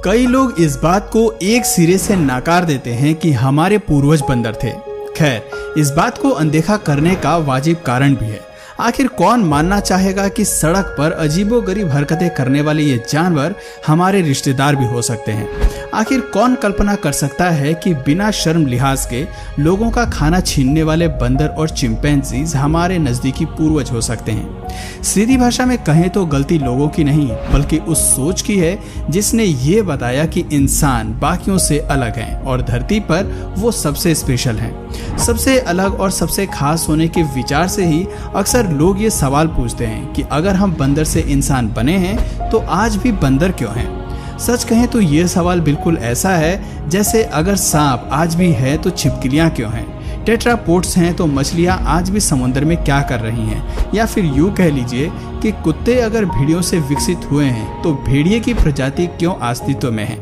कई लोग इस बात को एक सिरे से नकार देते हैं कि हमारे पूर्वज बंदर थे। खैर, इस बात को अनदेखा करने का वाजिब कारण भी है। आखिर कौन मानना चाहेगा कि सड़क पर अजीबोगरीब हरकतें करने वाले ये जानवर हमारे रिश्तेदार भी हो सकते हैं। आखिर कौन कल्पना कर सकता है कि बिना शर्म लिहाज के लोगों का खाना छीनने वाले बंदर और चिंपैंजीज हमारे नजदीकी पूर्वज हो सकते हैं। सीधी भाषा में कहें तो गलती लोगों की नहीं बल्कि उस सोच की है जिसने ये बताया कि इंसान बाकियों से अलग हैं और धरती पर वो सबसे स्पेशल हैं। सबसे अलग और सबसे खास होने के विचार से ही अक्सर लोग ये सवाल पूछते हैं कि अगर हम बंदर से इंसान बने हैं तो आज भी बंदर क्यों हैं। सच कहें तो ये सवाल बिल्कुल ऐसा है जैसे अगर सांप आज भी है तो छिपकलियां क्यों हैं, टेट्रापोड्स हैं तो मछलियां आज भी समुद्र में क्या कर रही हैं, या फिर यूं कह लीजिए कि कुत्ते अगर भेड़ियों से विकसित हुए हैं तो भेड़िए की प्रजाति क्यों अस्तित्व में है।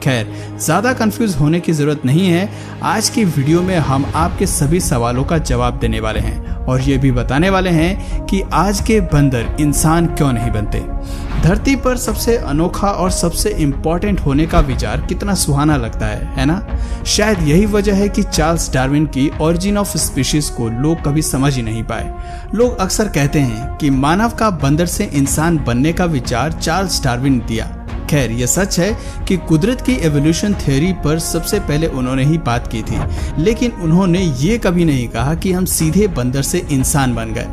खैर, ज़्यादा कंफ्यूज होने की ज़रूरत नहीं है। आज की वीडियो में हम आपके सभी सवालों का जवाब देने वाले हैं और ये भी बताने वाले हैं कि आज के बंदर इंसान क्यों नहीं बनते। धरती पर सबसे अनोखा और सबसे इम्पोर्टेंट होने का विचार कितना सुहाना लगता है ना। शायद यही वजह है कि चार्ल्स डार्विन की ओरिजिन ऑफ स्पीशीज को लोग कभी समझ ही नहीं पाए। लोग अक्सर कहते हैं कि मानव का बंदर से इंसान बनने का विचार चार्ल्स डार्विन ने दिया। खैर, ये सच है कि कुदरत की एवोल्यूशन थ्योरी पर सबसे पहले उन्होंने ही बात की थी, लेकिन उन्होंने ये कभी नहीं कहा कि हम सीधे बंदर से इंसान बन गए।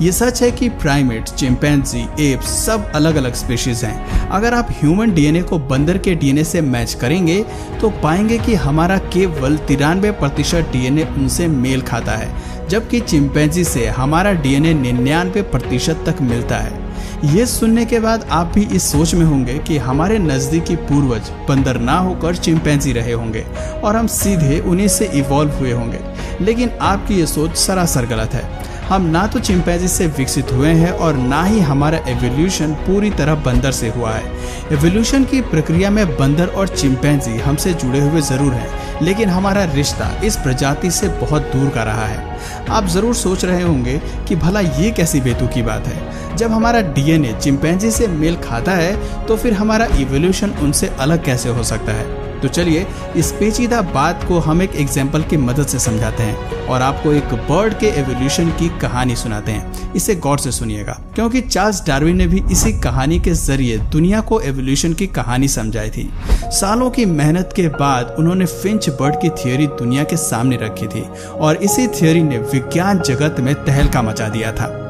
ये सच है कि प्राइमेट, चिंपैंजी, एप्स सब अलग अलग स्पीशीज हैं। अगर आप ह्यूमन डीएनए को बंदर के डीएनए से मैच करेंगे तो पाएंगे कि हमारा केवल 93% डीएनए उनसे मेल खाता है, जबकि चिंपैंजी से हमारा डीएनए 99% तक मिलता है। ये सुनने के बाद आप भी इस सोच में होंगे कि हमारे नजदीकी पूर्वज बंदर ना होकर चिंपैंजी रहे होंगे और हम सीधे उन्हीं से इवॉल्व हुए होंगे, लेकिन आपकी ये सोच सरासर गलत है। हम ना तो चिंपैंजी से विकसित हुए हैं और ना ही हमारा एवोल्यूशन पूरी तरह बंदर से हुआ है। एवोल्यूशन की प्रक्रिया में बंदर और चिंपैंजी हमसे जुड़े हुए जरूर हैं, लेकिन हमारा रिश्ता इस प्रजाति से बहुत दूर का रहा है। आप जरूर सोच रहे होंगे कि भला ये कैसी बेतुकी बात है। जब हमारा डीएनए चिंपैंजी से मेल खाता है तो फिर हमारा इवोल्यूशन उनसे अलग कैसे हो सकता है। तो चलिए इस पेचीदा बात को हम एक एग्जाम्पल की मदद से समझाते हैं और आपको एक बर्ड के एवोल्यूशन की कहानी सुनाते हैं। इसे गौर से सुनिएगा, क्योंकि चार्ल्स डार्विन ने भी इसी कहानी के जरिए दुनिया को एवोल्यूशन की कहानी समझाई थी। सालों की मेहनत के बाद उन्होंने फिंच बर्ड की थियोरी दुनिया के सामने रखी थी और इसी थियोरी ने विज्ञान जगत में तहलका मचा दिया था।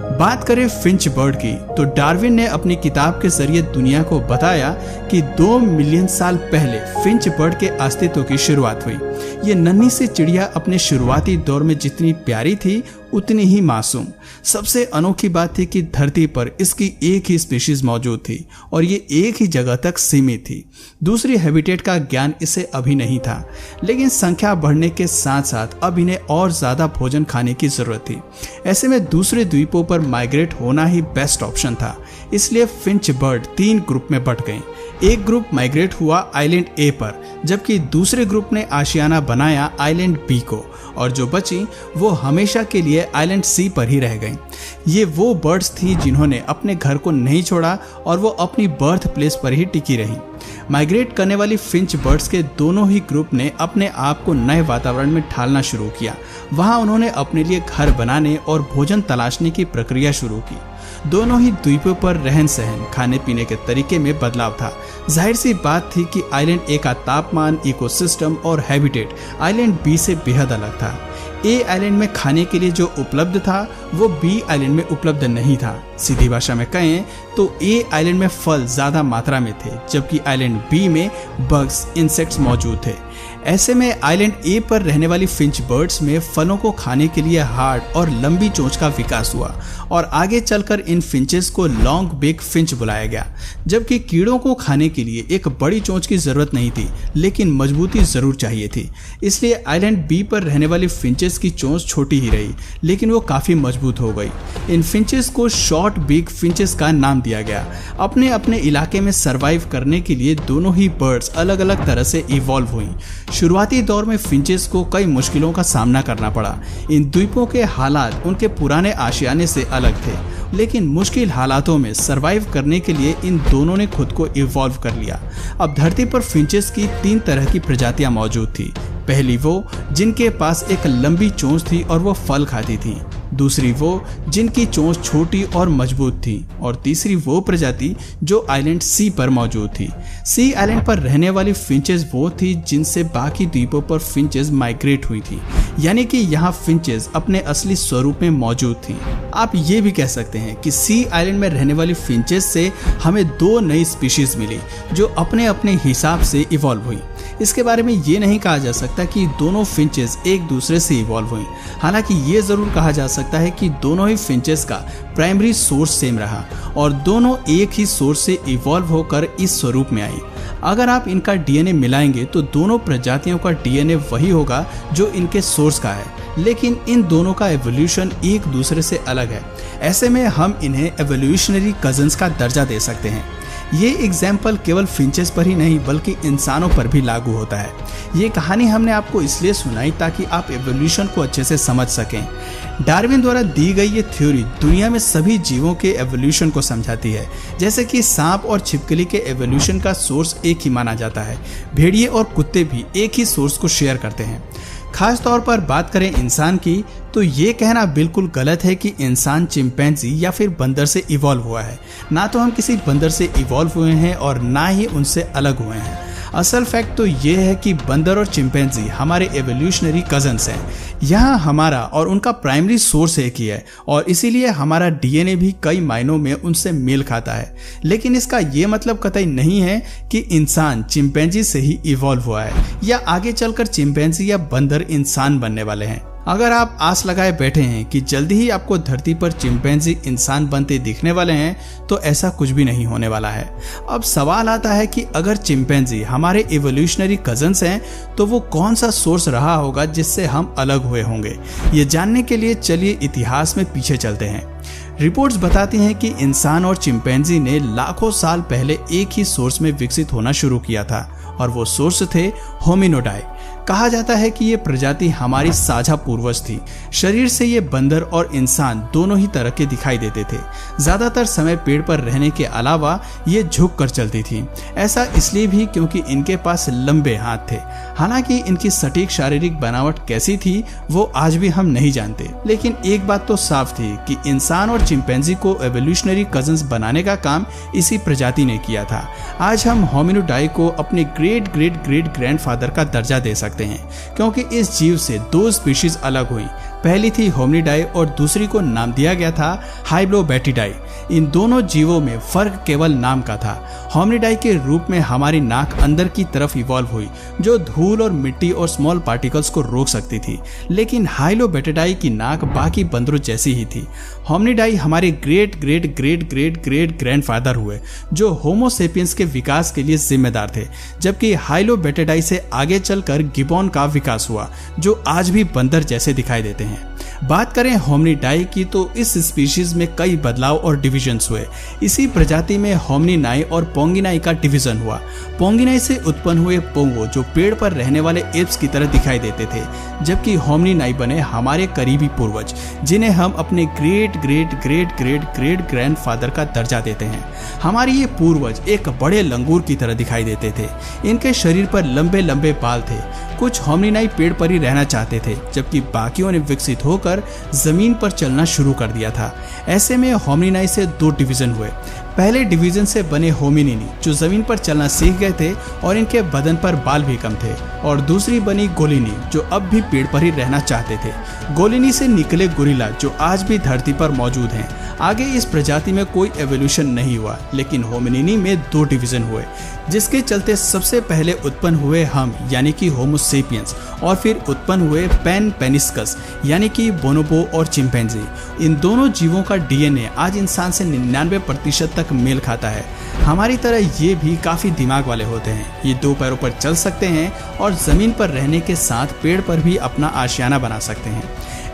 बात करें फिंच बर्ड की तो डार्विन ने अपनी किताब के जरिए दुनिया को बताया कि 2 मिलियन साल पहले फिंच बर्ड के अस्तित्व की शुरुआत हुई। ये नन्ही सी चिड़िया अपने शुरुआती दौर में जितनी प्यारी थी उतनी ही मासूम। सबसे अनोखी बात थी कि धरती पर इसकी एक ही स्पीशीज मौजूद थी और ये एक ही जगह तक सीमित थी। दूसरी हैबिटेट का ज्ञान इसे अभी नहीं था, लेकिन संख्या बढ़ने के साथ साथ अब इन्हें और ज्यादा भोजन खाने की जरूरत थी। ऐसे में दूसरे द्वीपों पर माइग्रेट होना ही बेस्ट ऑप्शन था। इसलिए फिंच बर्ड 3 ग्रुप में बंट गई। एक ग्रुप माइग्रेट हुआ आइलैंड ए पर, जबकि दूसरे ग्रुप ने आशियाना बनाया आइलैंड बी को, और जो बची वो हमेशा के लिए आइलैंड सी पर ही रह गईं। ये वो बर्ड्स थी जिन्होंने अपने घर को नहीं छोड़ा और वो अपनी बर्थ प्लेस पर ही टिकी रही। माइग्रेट करने वाली फिंच बर्ड्स के दोनों ही ग्रुप ने अपने आप को नए वातावरण में ढालना शुरू किया। वहां उन्होंने अपने लिए घर बनाने और भोजन तलाशने की प्रक्रिया शुरू की। दोनों ही द्वीपों पर रहन सहन, खाने पीने के तरीके में बदलाव था। जाहिर सी बात थी कि आइलैंड ए का तापमान, इकोसिस्टम और हैबिटेट आइलैंड बी से बेहद अलग था। ए आइलैंड में खाने के लिए जो उपलब्ध था वो बी आइलैंड में उपलब्ध नहीं था। सीधी भाषा में कहें तो ए आइलैंड में फल ज्यादा मात्रा में थे, जबकि आइलैंड बी में बग्स, इंसेक्ट्स मौजूद थे। ऐसे में आइलैंड ए पर रहने वाली फिंच बर्ड्स में फलों को खाने के लिए हार्ड और लंबी चोंच का विकास हुआ और आगे चलकर इन फिंचेस को लॉन्ग बिक फिंच बुलाया गया। जबकि कीड़ों को खाने के लिए एक बड़ी चोंच की जरूरत नहीं थी, लेकिन मजबूती जरूर चाहिए थी। इसलिए आइलैंड बी पर रहने वाली फिंचेस की चोंच छोटी ही रही, लेकिन वो काफी मजबूत हो गई। इन फिंचेस को शॉर्ट बिक फिंचेस का नाम दिया गया। अपने अपने इलाके में सरवाइव करने के लिए दोनों ही बर्ड्स अलग अलग तरह से इवॉल्व हुई। शुरुआती दौर में फिंचेस को कई मुश्किलों का सामना करना पड़ा। इन द्वीपों के हालात उनके पुराने आशियाने से अलग थे। लेकिन मुश्किल हालातों में सरवाइव करने के लिए इन दोनों ने खुद को इवॉल्व कर लिया। अब धरती पर फिंचेस की 3 तरह की प्रजातियां मौजूद थी। पहली वो जिनके पास एक लंबी चोंच थी और वो फल खाती थी, दूसरी वो जिनकी चोंच छोटी और मजबूत थी, और तीसरी वो प्रजाति जो आइलैंड सी पर मौजूद थी। सी आइलैंड पर रहने वाली फिंचेस वो थी जिनसे बाकी द्वीपों पर फिंचेस माइग्रेट हुई थी, यानी कि यहाँ फिंचेस अपने असली स्वरूप में मौजूद थी। आप ये भी कह सकते हैं कि सी आइलैंड में रहने वाली फिंचेस से हमें 2 नई स्पीशीज मिली जो अपने अपने हिसाब से इवॉल्व हुई। इसके बारे में ये नहीं कहा जा सकता कि दोनों फिंचेस एक दूसरे से इवॉल्व हुई, हालांकि ये जरूर कहा जा सकता है कि दोनों ही फिंचेस का प्राइमरी सोर्स सेम रहा और दोनों एक ही सोर्स से इवॉल्व होकर इस स्वरूप में आई। अगर आप इनका डीएनए मिलाएंगे तो दोनों प्रजातियों का डीएनए वही होगा जो इनके सोर्स का है, लेकिन इन दोनों का एवोल्यूशन एक दूसरे से अलग है। ऐसे में हम इन्हें एवोल्यूशनरी कजन्स का दर्जा दे सकते हैं। ये एग्जाम्पल केवल फिंचेस पर ही नहीं बल्कि इंसानों पर भी लागू होता है। ये कहानी हमने आपको इसलिए सुनाई ताकि आप एवोल्यूशन को अच्छे से समझ सकें। डार्विन द्वारा दी गई ये थ्योरी दुनिया में सभी जीवों के एवोल्यूशन को समझाती है। जैसे कि सांप और छिपकली के एवोल्यूशन का सोर्स एक ही माना जाता है, भेड़िए और कुत्ते भी एक ही सोर्स को शेयर करते हैं। खास तौर पर बात करें इंसान की तो ये कहना बिल्कुल गलत है कि इंसान चिंपैंजी या फिर बंदर से इवॉल्व हुआ है। ना तो हम किसी बंदर से इवॉल्व हुए हैं और ना ही उनसे अलग हुए हैं। असल फैक्ट तो ये है कि बंदर और चिंपैंजी हमारे एवोल्यूशनरी कजन्स हैं। यहाँ हमारा और उनका प्राइमरी सोर्स एक ही है और इसीलिए हमारा डीएनए भी कई मायनों में उनसे मेल खाता है। लेकिन इसका ये मतलब कतई नहीं है कि इंसान चिंपैंजी से ही इवॉल्व हुआ है या आगे चलकर चिंपैंजी या बंदर इंसान बनने वाले हैं। अगर आप आस लगाए बैठे हैं कि जल्दी ही आपको धरती पर चिंपैंजी इंसान बनते दिखने वाले हैं, तो ऐसा कुछ भी नहीं होने वाला है। अब सवाल आता है कि अगर चिंपैंजी हमारे इवोल्यूशनरी कजन्स हैं तो वो कौन सा सोर्स रहा होगा जिससे हम अलग हुए होंगे। ये जानने के लिए चलिए इतिहास में पीछे चलते हैं। रिपोर्ट्स बताती हैं कि इंसान और चिंपैंजी ने लाखों साल पहले एक ही सोर्स में विकसित होना शुरू किया था और वो सोर्स थे होमिनिडाई। कहा जाता है कि ये प्रजाति हमारी साझा पूर्वज थी। शरीर से ये बंदर और इंसान दोनों ही तरह के दिखाई देते थे। ज्यादातर समय पेड़ पर रहने के अलावा ये झुक कर चलती थी। ऐसा इसलिए भी क्योंकि इनके पास लंबे हाथ थे। हालांकि इनकी सटीक शारीरिक बनावट कैसी थी वो आज भी हम नहीं जानते, लेकिन एक बात तो साफ थी कि इंसान और चिंपैंजी को एवोल्यूशनरी कजन्स बनाने का काम इसी प्रजाति ने किया था। आज हम होमिनिडाई को अपने ग्रेट ग्रेट ग्रेट ग्रैंडफादर का दर्जा दे सकते हैं क्योंकि इस जीव से 2 स्पीशीज अलग हुई। पहली थी होमिनिडाई और दूसरी को नाम दिया गया था हाइब्लोबैटिडाई। इन दोनों जीवों में फर्क केवल नाम का था। होमिनिडाई के रूप में हमारी नाक अंदर की तरफ इवॉल्व हुई जो धूल और मिट्टी और स्मॉल पार्टिकल्स को रोक सकती थी, लेकिन हाइब्लोबैटिडाई की नाक बाकी बंदरों जैसी ही थी। होमिनिडाई हमारे great great great great great grandfather हुए जो होमो सेपियंस के विकास के लिए जिम्मेदार थे, जबकि हाइब्लोबैटिडाई से आगे चलकर गिबॉन का विकास हुआ जो आज भी बंदर जैसे दिखाई देते हैं। बात करें होमिनिडाई की तो इस स्पीशीज में कई बदलाव और डिविजन्स हुए। इसी प्रजाति में होमिनिनाई और पोंगिनाई का डिवीजन हुआ। पोंगिनाई से उत्पन्न हुए पोंगो जो पेड़ पर रहने वाले एप्स की तरह दिखाई देते थे, जबकि होमिनिनाई बने हमारे करीबी पूर्वज जिन्हें हम अपने great great great great great grandfather का दर्जा देते हैं। हमारे ये पूर्वज एक बड़े लंगूर की तरह दिखाई देते थे। इनके शरीर पर लंबे लंबे बाल थे। कुछ होमिनिनाई पेड़ पर ही रहना चाहते थे, जबकि बाकियों ने विकसित होकर जमीन पर चलना शुरू कर दिया था। ऐसे में होमिनिनाई से 2 डिवीजन हुए। पहले डिवीजन से बने होमिनिनी जो जमीन पर चलना सीख गए थे और इनके बदन पर बाल भी कम थे, और दूसरी बनी गोलिनी जो अब भी पेड़ पर ही रहना चाहते थे। गोलिनी से निकले गोरिल्ला जो आज भी धरती पर मौजूद हैं। आगे इस प्रजाति में कोई एवोल्यूशन नहीं हुआ, लेकिन होमिनिनी में 2 डिवीजन हुए, जिसके चलते सबसे पहले उत्पन्न हुए हम यानी कि होमो सेपियंस, और फिर उत्पन्न हुए पैन पेनिस्कस यानी कि बोनोबो और चिंपैंजी। इन दोनों जीवों का डीएनए आज इंसान से 99% तक मेल खाता है। हमारी तरह ये भी काफी दिमाग वाले होते हैं। ये 2 पैरों पर चल सकते हैं और जमीन पर रहने के साथ पेड़ पर भी अपना आशियाना बना सकते हैं।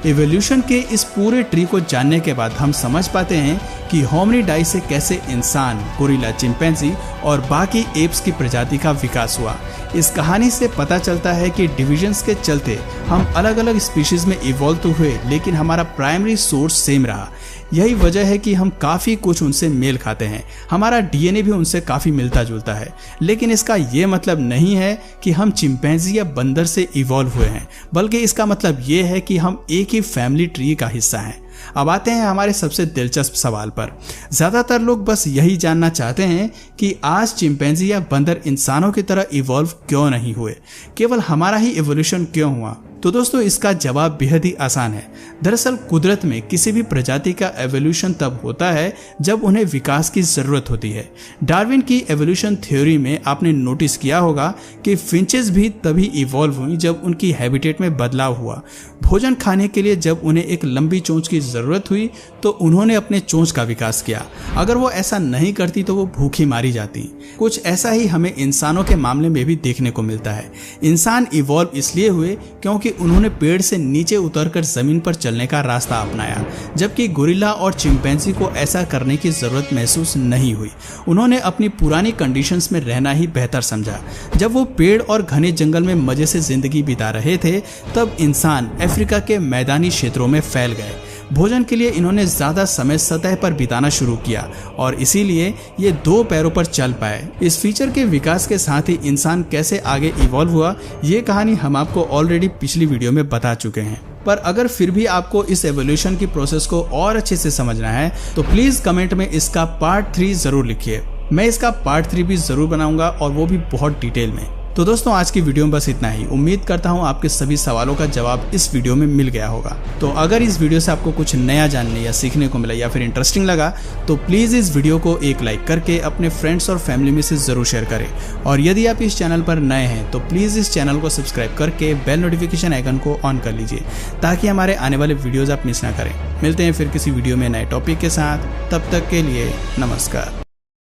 एवोल्यूशन के इस पूरे ट्री को जानने के बाद हम समझ पाते हैं कि होमिनिडाई से कैसे इंसान, गोरिल्ला, चिंपैंजी और बाकी एप्स की प्रजाति का विकास हुआ। इस कहानी से पता चलता है कि डिविजन्स के चलते हम अलग अलग स्पीशीज में इवॉल्व तो हुए, लेकिन हमारा प्राइमरी सोर्स सेम रहा। यही वजह है कि हम काफ़ी कुछ उनसे मेल खाते हैं, हमारा डीएनए भी उनसे काफ़ी मिलता जुलता है। लेकिन इसका ये मतलब नहीं है कि हम चिंपैंजी या बंदर से इवॉल्व हुए हैं, बल्कि इसका मतलब ये है कि हम एक ही फैमिली ट्री का हिस्सा हैं। अब आते हैं हमारे सबसे दिलचस्प सवाल पर। ज़्यादातर लोग बस यही जानना चाहते हैं कि आज चिंपैंजी या बंदर इंसानों की तरह इवॉल्व क्यों नहीं हुए, केवल हमारा ही इवोल्यूशन क्यों हुआ। तो दोस्तों, इसका जवाब बेहद ही आसान है। दरअसल कुदरत में किसी भी प्रजाति का एवोल्यूशन तब होता है जब उन्हें विकास की जरूरत होती है। डार्विन की एवोल्यूशन थ्योरी में आपने नोटिस किया होगा कि फिंचेस भी तभी इवॉल्व हुई जब उनकी हैबिटेट में बदलाव हुआ। भोजन खाने के लिए जब उन्हें एक लंबी चोंच की जरूरत हुई तो उन्होंने अपने चोंच का विकास किया। अगर वो ऐसा नहीं करती तो वो भूखी मारी जाती। कुछ ऐसा ही हमें इंसानों के मामले में भी देखने को मिलता है। इंसान इवॉल्व इसलिए हुए क्योंकि उन्होंने पेड़ से नीचे उतरकर जमीन पर चलने का रास्ता अपनाया, जबकि गोरिल्ला और चिंपैंजी को ऐसा करने की जरूरत महसूस नहीं हुई। उन्होंने अपनी पुरानी कंडीशंस में रहना ही बेहतर समझा। जब वो पेड़ और घने जंगल में मजे से जिंदगी बिता रहे थे, तब इंसान अफ्रीका के मैदानी क्षेत्रों में फैल गए। भोजन के लिए इन्होंने ज्यादा समय सतह पर बिताना शुरू किया और इसीलिए ये दो पैरों पर चल पाए। इस फीचर के विकास के साथ ही इंसान कैसे आगे इवॉल्व हुआ, ये कहानी हम आपको ऑलरेडी पिछली वीडियो में बता चुके हैं। पर अगर फिर भी आपको इस एवोल्यूशन की प्रोसेस को और अच्छे से समझना है तो प्लीज कमेंट में इसका पार्ट 3 जरूर लिखिए। मैं इसका पार्ट 3 भी जरूर बनाऊंगा और वो भी बहुत डिटेल में। तो दोस्तों, आज की वीडियो में बस इतना ही। उम्मीद करता हूँ आपके सभी सवालों का जवाब इस वीडियो में मिल गया होगा। तो अगर इस वीडियो से आपको कुछ नया जानने या सीखने को मिला या फिर इंटरेस्टिंग लगा तो प्लीज़ इस वीडियो को एक लाइक करके अपने फ्रेंड्स और फैमिली में से ज़रूर शेयर करें। और यदि आप इस चैनल पर नए हैं तो प्लीज़ इस चैनल को सब्सक्राइब करके बेल नोटिफिकेशन आइकन को ऑन कर लीजिए ताकि हमारे आने वाले वीडियोज़ आप मिस ना करें। मिलते हैं फिर किसी वीडियो में नए टॉपिक के साथ। तब तक के लिए नमस्कार।